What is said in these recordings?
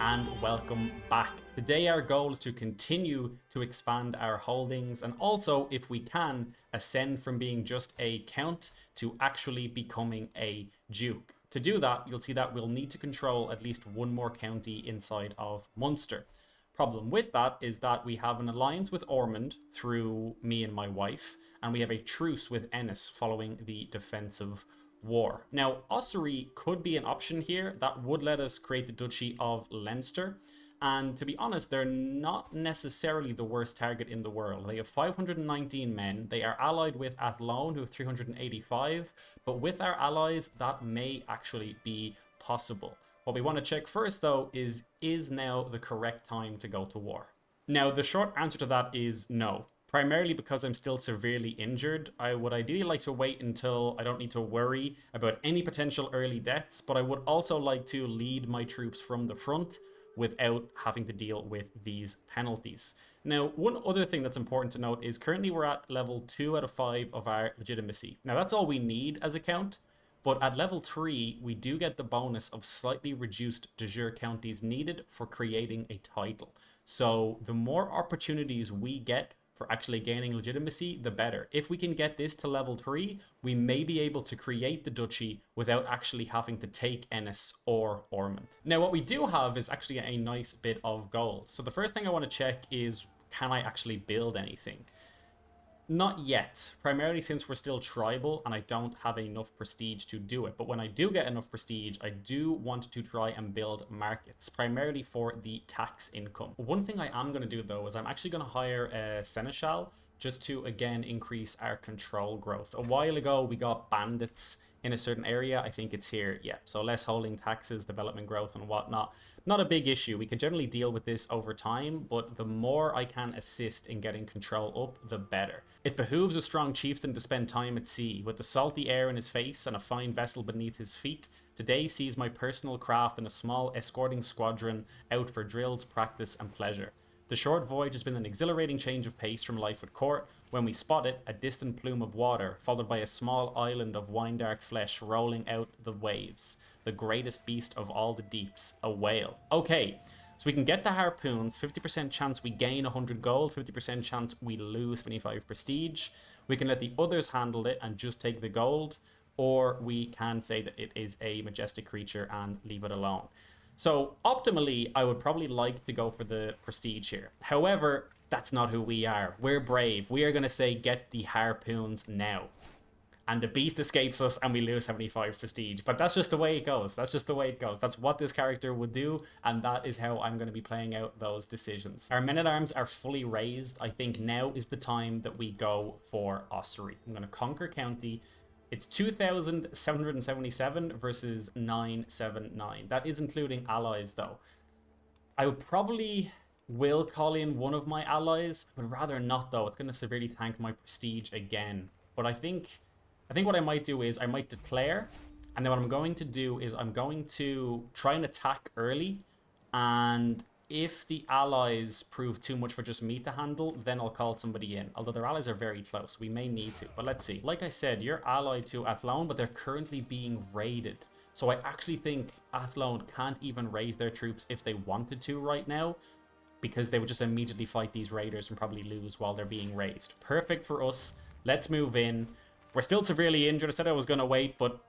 and welcome back. Today our goal is to continue to expand our holdings and also, if we can, ascend from being just a count to actually becoming a duke. To do that, you'll see that we'll need to control at least one more county inside of Munster. Problem with that is that we have an alliance with Ormond through me and my wife, and we have a truce with Ennis following the defensive war. Now, Ossory could be an option here. That would let us create the Duchy of Leinster. And to be honest, they're not necessarily the worst target in the world. They have 519 men. They are allied with Athlone, who have 385. But with our allies, that may actually be possible. What we want to check first, though, is now the correct time to go to war? Now, the short answer to that is no. Primarily because I'm still severely injured. I would ideally like to wait until I don't need to worry about any potential early deaths, but I would also like to lead my troops from the front without having to deal with these penalties. Now, one other thing that's important to note is currently we're at level 2 out of 5 of our legitimacy. Now, that's all we need as a count, but at level 3, we do get the bonus of slightly reduced de jure counties needed for creating a title. So the more opportunities we get for actually gaining legitimacy, the better. If we can get this to level 3, we may be able to create the duchy without actually having to take Ennis or Ormond. Now, what we do have is actually a nice bit of gold. So the first thing I want to check is, can I actually build anything? Not yet, primarily since we're still tribal and I don't have enough prestige to do it. But when I do get enough prestige, I do want to try and build markets, primarily for the tax income. One thing I am going to do, though, is I'm actually going to hire a seneschal just to, again, increase our control growth. A while ago, we got bandits in a certain area. I think it's here. Yeah, so less holding taxes, development growth, and whatnot. Not a big issue. We can generally deal with this over time, but the more I can assist in getting control up, the better. It behooves a strong chieftain to spend time at sea. With the salty air in his face and a fine vessel beneath his feet, today sees my personal craft and a small escorting squadron out for drills, practice, and pleasure. The short voyage has been an exhilarating change of pace from life at court, when we spot it, a distant plume of water, followed by a small island of wine-dark flesh rolling out the waves. The greatest beast of all the deeps, a whale. Okay, so we can get the harpoons, 50% chance we gain 100 gold, 50% chance we lose 25 prestige. We can let the others handle it and just take the gold, or we can say that it is a majestic creature and leave it alone. So optimally, I would probably like to go for the prestige here. However, that's not who we are. We're brave. We are going to say, get the harpoons now. And the beast escapes us and we lose 75 prestige. But that's just the way it goes. That's just the way it goes. That's what this character would do. And that is how I'm going to be playing out those decisions. Our men-at-arms are fully raised. I think now is the time that we go for Ossory. I'm going to conquer county. It's 2,777 versus 979. That is including allies, though. I would probably will call in one of my allies, but rather not, though. It's going to severely tank my prestige again. But I think what I might do is I might declare, and then what I'm going to do is I'm going to try and attack early, and if the allies prove too much for just me to handle, then I'll call somebody in. Although their allies are very close. We may need to, but let's see. Like I said, you're allied to Athlone, but they're currently being raided. So I actually think Athlone can't even raise their troops if they wanted to right now, because they would just immediately fight these raiders and probably lose while they're being raised. Perfect for us. Let's move in. We're still severely injured. I said I was going to wait, but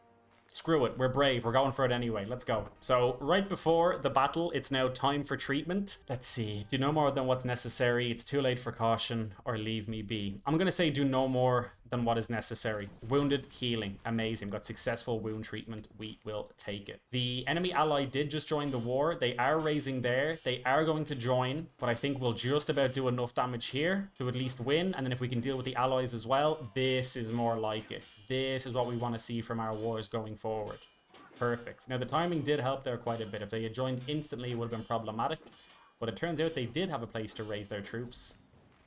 screw it, we're brave, we're going for it anyway, let's go. So right before the battle, it's now time for treatment. Let's see, do no more than what's necessary, it's too late for caution, or leave me be. I'm gonna say do no more than what is necessary. Wounded healing, amazing, got successful wound treatment, we will take it. The enemy ally did just join the war, they are raising there, they are going to join, but I think we'll just about do enough damage here to at least win, and then if we can deal with the allies as well, this is more like it. This is what we want to see from our wars going forward. Perfect. Now the timing did help there quite a bit. If they had joined instantly, it would have been problematic, but it turns out they did have a place to raise their troops.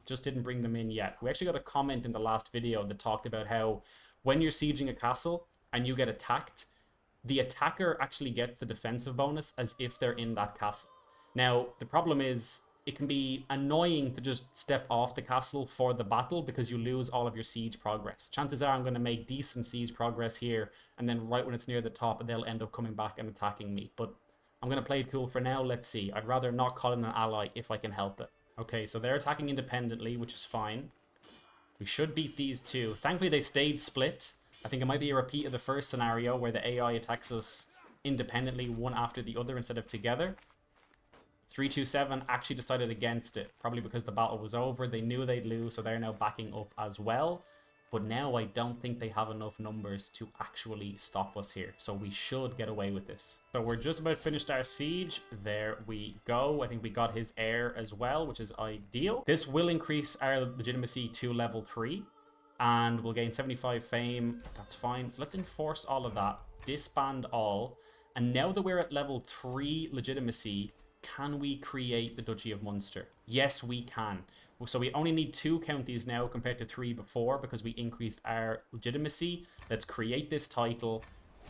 Just didn't bring them in yet. We actually got a comment in the last video that talked about how when you're sieging a castle and you get attacked, the attacker actually gets the defensive bonus as if they're in that castle. Now, the problem is it can be annoying to just step off the castle for the battle because you lose all of your siege progress. Chances are I'm going to make decent siege progress here, and then right when it's near the top, they'll end up coming back and attacking me. But I'm going to play it cool for now. Let's see. I'd rather not call in an ally if I can help it. Okay, so they're attacking independently, which is fine. We should beat these two. Thankfully, they stayed split. I think it might be a repeat of the first scenario where the AI attacks us independently, one after the other instead of together. 327 actually decided against it, probably because the battle was over. They knew they'd lose, so they're now backing up as well. But now I don't think they have enough numbers to actually stop us here. So we should get away with this. So we're just about finished our siege. There we go. I think we got his heir as well, which is ideal. This will increase our legitimacy to level 3. And we'll gain 75 fame. That's fine. So let's enforce all of that. Disband all. And now that we're at level 3 legitimacy, can we create the Duchy of Munster? Yes, we can. So we only need 2 counties now compared to 3 before because we increased our legitimacy. Let's create this title.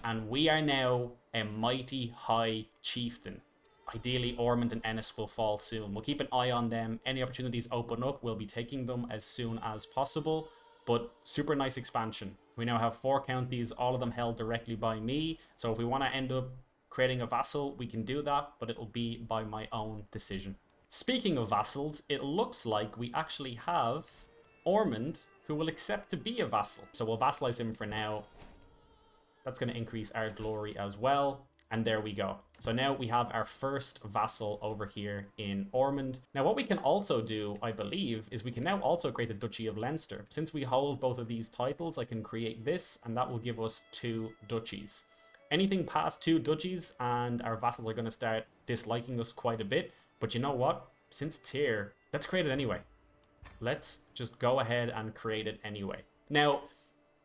And we are now a mighty high chieftain. Ideally, Ormond and Ennis will fall soon. We'll keep an eye on them. Any opportunities open up, we'll be taking them as soon as possible. But super nice expansion. We now have 4 counties, all of them held directly by me. So if we want to end up creating a vassal, we can do that, but it'll be by my own decision. Speaking of vassals, it looks like we actually have Ormond, who will accept to be a vassal. So we'll vassalize him for now. That's going to increase our glory as well. And there we go. So now we have our first vassal over here in Ormond. Now what we can also do, I believe, is we can now also create the Duchy of Leinster. Since we hold both of these titles, I can create this, and that will give us 2 duchies. Anything past 2 duchies and our vassals are going to start disliking us quite a bit. But you know what? Since it's here, let's create it anyway. Let's just go ahead and create it anyway. Now,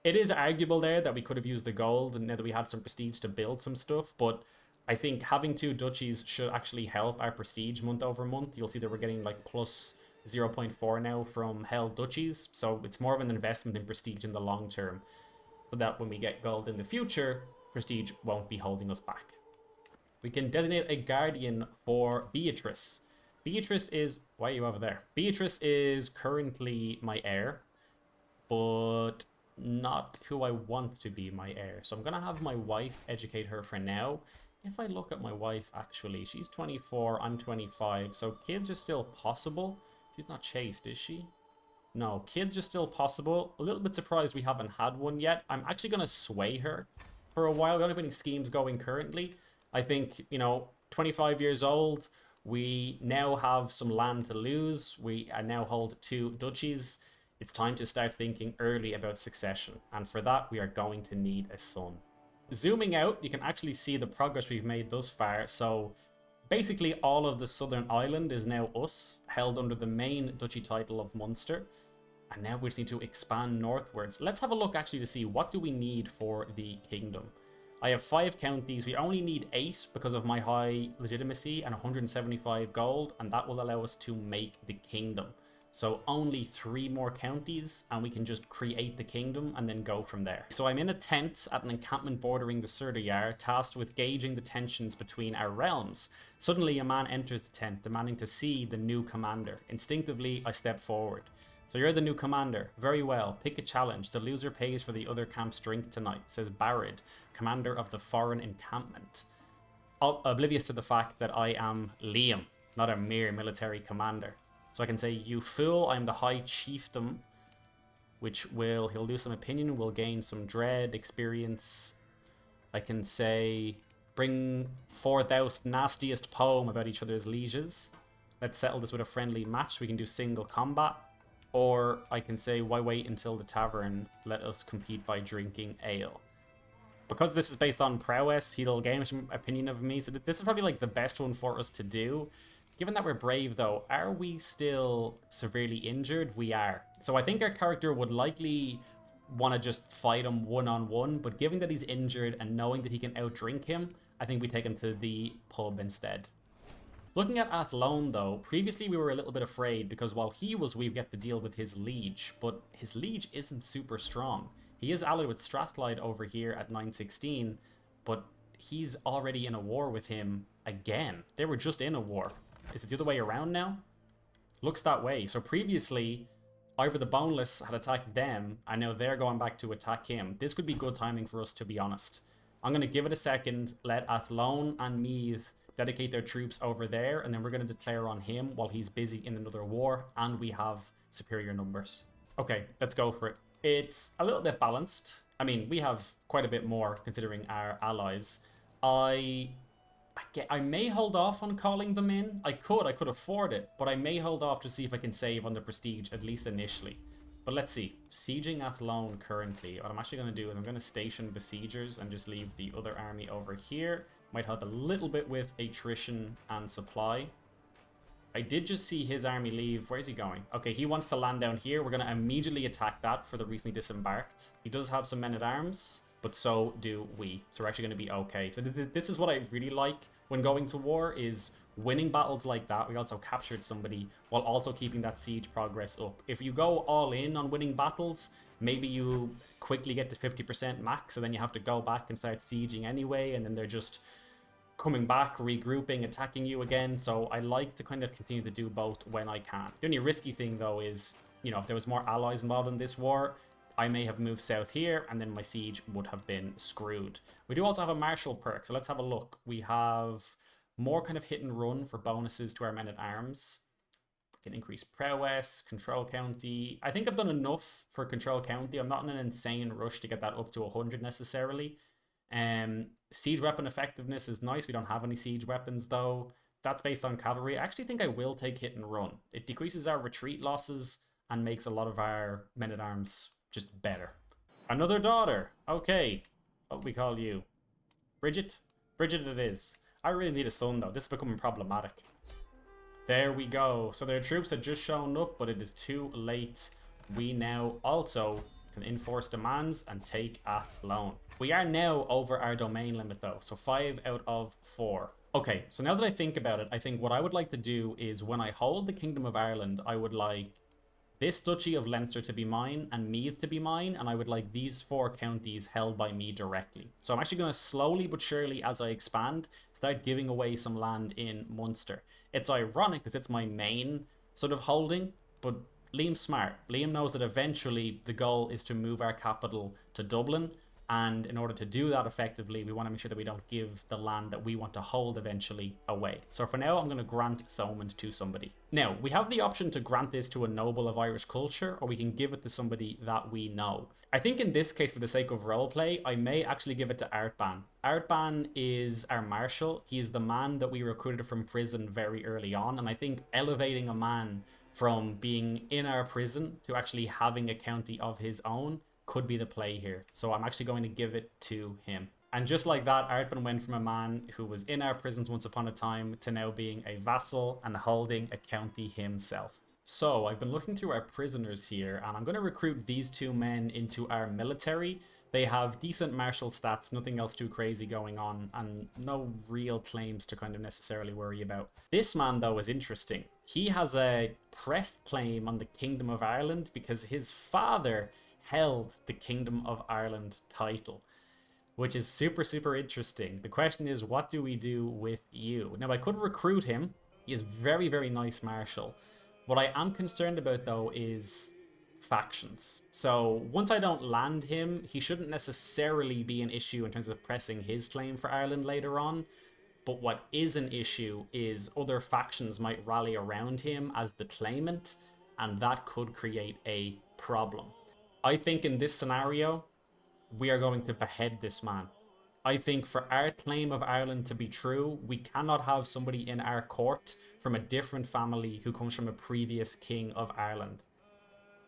it is arguable there that we could have used the gold and now that we had some prestige to build some stuff. But I think having 2 duchies should actually help our prestige month over month. You'll see that we're getting like plus 0.4 now from held duchies. So it's more of an investment in prestige in the long term. So that when we get gold in the future, prestige won't be holding us back. We can designate a guardian for Beatrice. Beatrice is... Why are you over there? Beatrice is currently my heir, but not who I want to be my heir. So I'm going to have my wife educate her for now. If I look at my wife, actually, she's 24, I'm 25, so kids are still possible. She's not chaste, is she? No, kids are still possible. A little bit surprised we haven't had one yet. I'm actually going to sway her for a while. I don't have any schemes going currently. I think, you know, 25 years old, we now have some land to lose. We now hold 2 duchies. It's time to start thinking early about succession. And for that, we are going to need a son. Zooming out, you can actually see the progress we've made thus far. So basically all of the southern island is now us, held under the main duchy title of Munster. And now we just need to expand northwards. Let's have a look actually to see what do we need for the kingdom. I have 5 counties. We only need 8 because of my high legitimacy and 175 gold, and that will allow us to make the kingdom. So only 3 more counties and we can just create the kingdom and then go from there. So I'm in a tent at an encampment bordering the Surreyar, tasked with gauging the tensions between our realms. Suddenly a man enters the tent, demanding to see the new commander. Instinctively, I step forward. So you're the new commander. Very well. Pick a challenge. The loser pays for the other camp's drink tonight, says Barrett, commander of the foreign encampment. Oblivious to the fact that I am Liam, not a mere military commander. So I can say, you fool, I'm the high chiefdom, which he'll lose some opinion, will gain some dread, experience. I can say, bring forth thou nastiest poem about each other's lieges. Let's settle this with a friendly match. We can do single combat. Or I can say, why wait until the tavern? Let us compete by drinking ale. Because this is based on prowess, he'll gain some opinion of me. So this is probably like the best one for us to do. Given that we're brave though, are we still severely injured? We are. So I think our character would likely want to just fight him one-on-one. But given that he's injured and knowing that he can outdrink him, I think we take him to the pub instead. Looking at Athlone though, previously we were a little bit afraid because while he was weak, we get to deal with his liege, but his liege isn't super strong. He is allied with Strathclyde over here at 916, but he's already in a war with him again. They were just in a war. Is it the other way around now? Looks that way. So previously, Ivor the Boneless had attacked them, and now they're going back to attack him. This could be good timing for us, to be honest. I'm going to give it a second, let Athlone and Meath dedicate their troops over there, and then we're going to declare on him while he's busy in another war, and we have superior numbers. Okay, let's go for it. It's a little bit balanced. I mean, we have quite a bit more considering our allies. I may hold off on calling them in. I could afford it, but I may hold off to see if I can save on the prestige, at least initially. But let's see. Sieging Athlone currently. What I'm actually going to do is I'm going to station besiegers and just leave the other army over here. Might help a little bit with attrition and supply. I did just see his army leave. Where's he going? Okay, he wants to land down here. We're going to immediately attack that for the recently disembarked. He does have some men-at-arms, but so do we. So we're actually going to be okay. So this is what I really like when going to war, is winning battles like that. We also captured somebody while also keeping that siege progress up. If you go all in on winning battles, maybe you quickly get to 50% max, and then you have to go back and start sieging anyway, and then they're just coming back, regrouping, attacking you again. So I like to kind of continue to do both when I can. The only risky thing though is, you know, if there was more allies involved in this war, I may have moved south here, and then my siege would have been screwed. We do also have a martial perk, so let's have a look. We have more kind of hit and run for bonuses to our men-at-arms. We can increase prowess, control county. I think I've done enough for control county. I'm not in an insane rush to get that up to 100 necessarily. Siege weapon effectiveness is nice. We don't have any siege weapons though. That's based on cavalry. I actually think I will take hit and run. It decreases our retreat losses and makes a lot of our men-at-arms just better. Another daughter. Okay. What we call you? Bridget? Bridget it is. I really need a son though. This is becoming problematic. There we go. So their troops had just shown up, but it is too late. We now also can enforce demands and take Athlone. We are now over our domain limit though. So 5 out of 4. Okay, so now that I think about it, I think what I would like to do is when I hold the Kingdom of Ireland, I would like this Duchy of Leinster to be mine and Meath to be mine, and I would like these 4 counties held by me directly. So I'm actually going to slowly but surely, as I expand, start giving away some land in Munster. It's ironic because it's my main sort of holding, but Liam's smart. Liam knows that eventually the goal is to move our capital to Dublin, and in order to do that effectively, we want to make sure that we don't give the land that we want to hold eventually away. So for now, I'm going to grant Thomond to somebody. Now, we have the option to grant this to a noble of Irish culture, or we can give it to somebody that we know. I think in this case, for the sake of roleplay, I may actually give it to Artban. Artban is our marshal. He is the man that we recruited from prison very early on, and I think elevating a man from being in our prison to actually having a county of his own could be the play here. So I'm actually going to give it to him. And just like that, Artban went from a man who was in our prisons once upon a time to now being a vassal and holding a county himself. So I've been looking through our prisoners here, and I'm going to recruit these 2 men into our military. They have decent martial stats, nothing else too crazy going on, and no real claims to kind of necessarily worry about. This man though is interesting. He has a pressed claim on the Kingdom of Ireland because his father held the Kingdom of Ireland title, which is super interesting. The question is, what do we do with you? Now, I could recruit him. He is very nice marshal. What I am concerned about though is factions. So once I don't land him, he shouldn't necessarily be an issue in terms of pressing his claim for Ireland later on. But what is an issue is other factions might rally around him as the claimant, and that could create a problem. I think in this scenario, we are going to behead this man. I think for our claim of Ireland to be true, we cannot have somebody in our court from a different family who comes from a previous king of Ireland.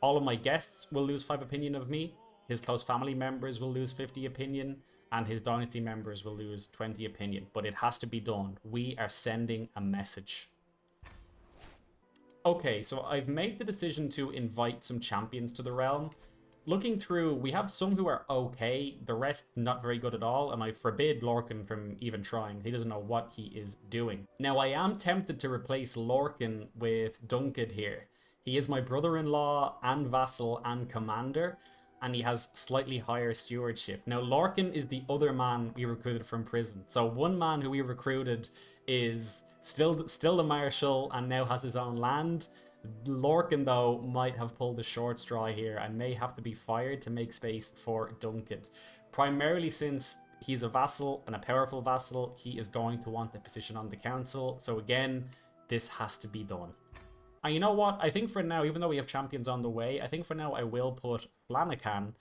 All of my guests will lose 5 opinion of me, his close family members will lose 50 opinion, and his dynasty members will lose 20 opinion. But it has to be done. We are sending a message. Okay, so I've made the decision to invite some champions to the realm. Looking through, we have some who are okay, the rest not very good at all, and I forbid Lorcan from even trying. He doesn't know what he is doing. Now, I am tempted to replace Lorcan with Duncad here. He is my brother-in-law and vassal and commander, and he has slightly higher stewardship. Now, Lorcan is the other man we recruited from prison. So one man who we recruited is still the marshal and now has his own land. Lorcan, though, might have pulled the short straw here and may have to be fired to make space for Duncad. Primarily since he's a vassal and a powerful vassal. He is going to want a position on the council. So again, this has to be done. And you know what? I think for now, even though we have champions on the way, I think for now I will put Flanagan,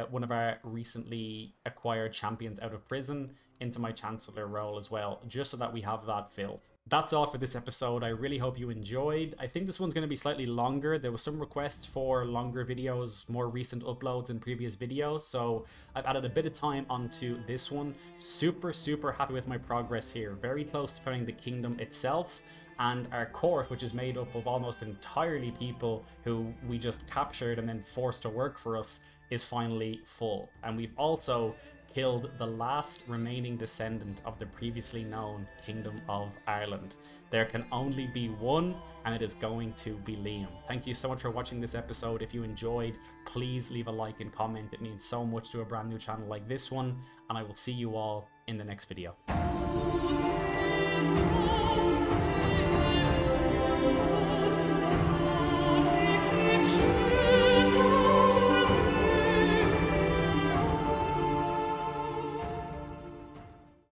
one of our recently acquired champions out of prison, into my Chancellor role as well, just so that we have that filled. That's all for this episode. I really hope you enjoyed. I think this one's going to be slightly longer. There was some requests for longer videos, more recent uploads in previous videos, so I've added a bit of time onto this one. Super happy with my progress here. Very close to founding the kingdom itself, and our court, which is made up of almost entirely people who we just captured and then forced to work for us, is finally full. And we've also killed the last remaining descendant of the previously known Kingdom of Ireland. There can only be one, and it is going to be Liam. Thank you so much for watching this episode. If you enjoyed, please leave a like and comment. It means so much to a brand new channel like this one, and I will see you all in the next video.